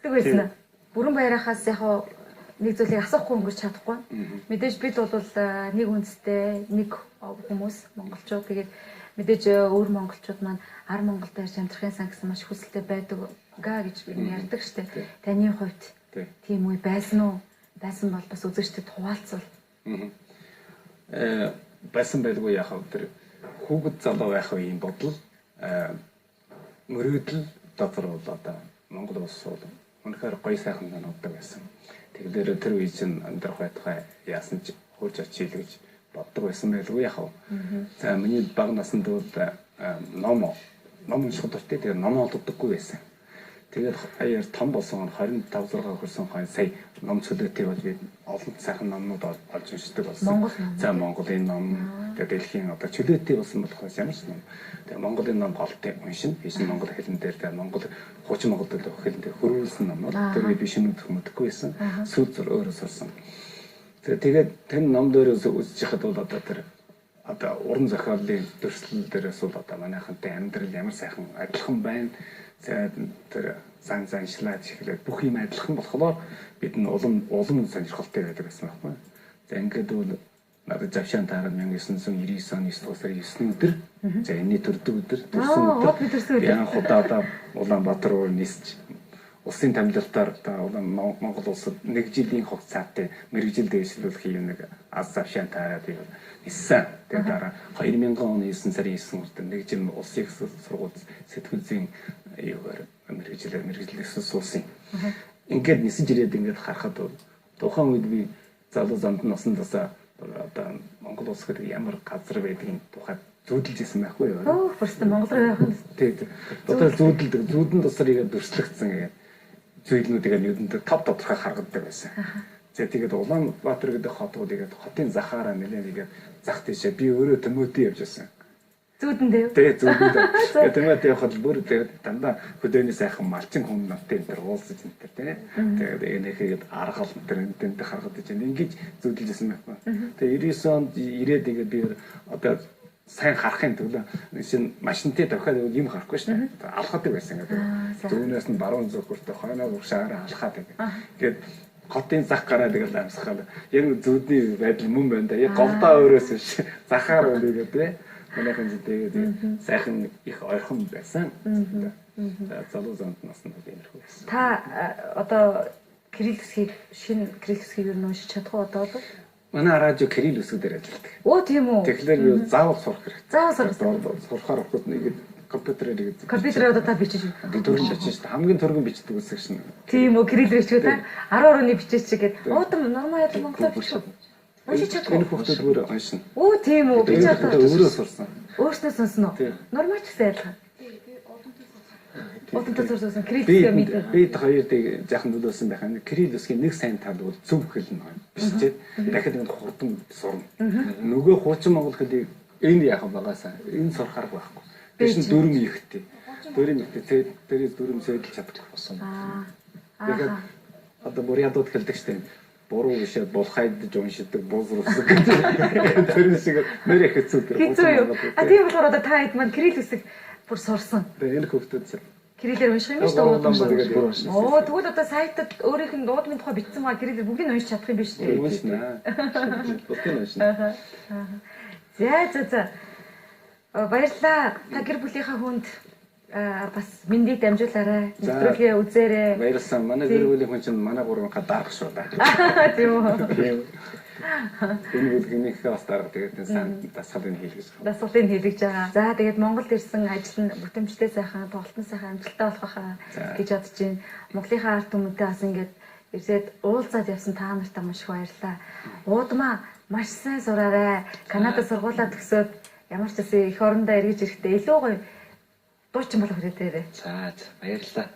Тэг байсан. Бүрэн баярахаас яг нэг зүйлийг асуухгүй өнгөрч чадахгүй. Мэдээж бид бол нэг үндэстэй нэг хүмүүс монголчууд тэгээд мэдээж өөр монголчууд маань ар Монголд ярьж амьдрахын сан гэсэн маш хүсэлтэй байдаг га гэж би ярьдаг штэ. Таны хувьд тийм үе байсан уу? Байсан бол бас үзэгчдэд хуваалцвал. Байсан байлгүй яах вэ? Тэр хүүхэд залуу байх үеийн бодол мөрөөдөл дотор бол одоо Монгол улс бол үнэхээр гоё сайхан санагддаг байсан. Тэгэхээр тэр үе чинь амьдрах байтугай яасан ч хурж очил гэж боддог байсан байлгүй яах вэ? За миний бага наснд бол ном унших дуртай. Тэгээ ном олддоггүй байсан. Тэгээд аяар том болсон 25 6 хүрсэн хойно сая ном чөлөөтэй бол би олон сайхан номнууд олж уншдаг болсон. За Монголын ном, тэгээд дэлхийн одоо чөлөөтэй болсон болохоос ямар ч ном. Тэгээд Монголын ном голтой уншин, биш монгол хэлэн дээр тэгээд монгол хуучин монгол хэлэн дээр хөрвүүлсэн номнууд тэрийг би шинэ мэдхгүй байсан. Сүд зур өөрөө сурсан. Тэгээд тэр ном дээрээс үзэж хахад бол одоо тэр одоо уран зохиолын төрслөл дээрээс бол одоо манайхантай амьдрал ямар сайхан адилхан байна. За тэр заншлаад ихлээр бүх юм адилхан болохоор бид нь улам сонирхолтой байдаг гэсэн байна. За ингээд бол надад завшаан таарад 1999 оны 9 сарын 9 өдөр за энэний төрдөг өдөр төрсөн өдөр яан худаадаа Улаанбаатар руу нисч улсын тамилалтаар Монгол улсад 1 жилийн хугацаатай мэргэжил дэвшлүүлэх юм нэг аз завшаан таарад ниссэн. Тэгээд дараа 2000 оны 9 сарын 9 өдөр нэг жим улсын сургууль сэтгүүл зүйн юугаар мэргэжлээс суусан. Ингээд нисэж ирээд ингээд харахад тухайн үед би залуу замд насандасаа одоо Монгол улс гэдэг ямар газар байдгийг тухайд зүүдэлж ирсэн байхгүй юу? Өөх бүрстэн Монгол руу явах нь. Тийм. Дотор зүүдэлдэг, зүүдэн тусаар игээд дүрслэгдсэн гэдэг зүйлнүүдийг нүдэнд тав тодорхой харагддаг байсан. За тэгээд Улаанбаатар гэдэг хотууд игээд хотын захаараа нэлээд игээд зах тийшээ би өөрөө төмөөтэй явж байсан. Зүүдэндээ. Тэгээд зүүдэндээ. Тэгээд явахад бүр тэгээд дандаа хөдөөний сайхан малчин хүн намтай энэ төр уулзаж энэ төр тийм. Тэгээд энэхээр аргал энэ харахад чинь ингэж зүүдэлжсэн байхгүй. Тэгээд 99 онд ирээд ингээд би одоо сайн харахын тулд шинэ машинтай тавихад юм харахгүй шүү дээ. Алхадаг байсан гэдэг. Зүүнээс нь баруун зүг хүртэл хойноо уршаараа алхаад байдаг. Тэгээд хотын зах гараа тэгэл амсахад яг зүүдний байдал мөн байна да. Яг говдоо өөрөөс биш захаар үлээгээд тийм. Манайхан тэгээд сайхан их ойрхон байсан. Залуу замд наснд иймэрхүү байсан. Та одоо Кирилл үсгийг шинэ Кирилл үсгийг юу уншиж чадах уу одоо бол? Манай радио Кирилл үсгээр ажилладаг. Оо тийм үү. Тэгэхээр би заавал сурах хэрэгтэй. Заавал сурахаар өгөхөд нэг компьютерээр компьютерээр одоо та бичиж би төрөж очиж хамгийн түргэн бичдэг үсэг шин. Тийм үү Кирилл бичгээ та 10 орны бичээч гээд уудам нормал монголоор бичих. Уншиж чадах. Энэ хүүхдүүд өөр уншина. Оо тийм үү. Би ч одоо өөрөө сурсан. Өөрснөө сонсно уу? Нормал ч гэсэн ялгаа. Одонтой сурсан Кириллсгээ мэдээ. Би хоёрыг жаахан төлөөсөн байх. Кириллсгийн нэг сайн тал бол зөв хэл нь бичээд дахиад нэг хурдан сурна. Нөгөө хуучин монгол хэлийг энэ яах байгаасаа энэ сурахаар байхгүй. Тэшин дөрөм ихтэй. Дөрөм ихтэй тэрээс дөрөм сөйдэл чаддаг болсон. Тэгээд одоо бүр ядууд хэлдэг штеп. Буруу бишээ булхайдж уншдаг буузруулсан гэдэг. Тэр шиг нэр их хэцүү. Хэцүү юу? Тийм болохоор одоо та хэд маань Кирилл үсэг бүр сурсан. Тэгээд энэ хүүхдүүд Кириллээр унших юм шүү дээ. Оо тэгвэл одоо сайтад өөрийнх нь дуудмын тухай бичсэн байгаа Кириллээр бүгдийг уншиж чадах юм биш үү? Уншина. Бүгдийг уншина. За. Баярлалаа. Та гэр бүлийнхаа хүнд бас мэндийг дамжуулаарай. Нэвтрүүлгээ үзээрэй. Баярлалаа. Манай гэр бүлийн хүн чинь манай гурванхаа дарах шүү да. Тийм үү. Энэ бүлгийнхээ бас дарга тэгээд сайн дасгалыг хийлгэж байгаа. Дасгалыг хийлгэж байгаа. За тэгээд Монголд ирсэн ажил нь бүтэмжтэй сайхан, тоглолтын сайхан амжилттай болох байхаа гэж бодож байна. Монголынхаа ард түмэнтэй бас ингээд ирээд уулзаад явсан та нартай маш их баярлалаа. Уудмаа маш сайн сураарай. Канадад сургуулаа төгсөөд ямар ч гэсэн их орондоо эргэж ирэхдээ илүү гоё дуучин болох хэрэгтэй. За баярлалаа.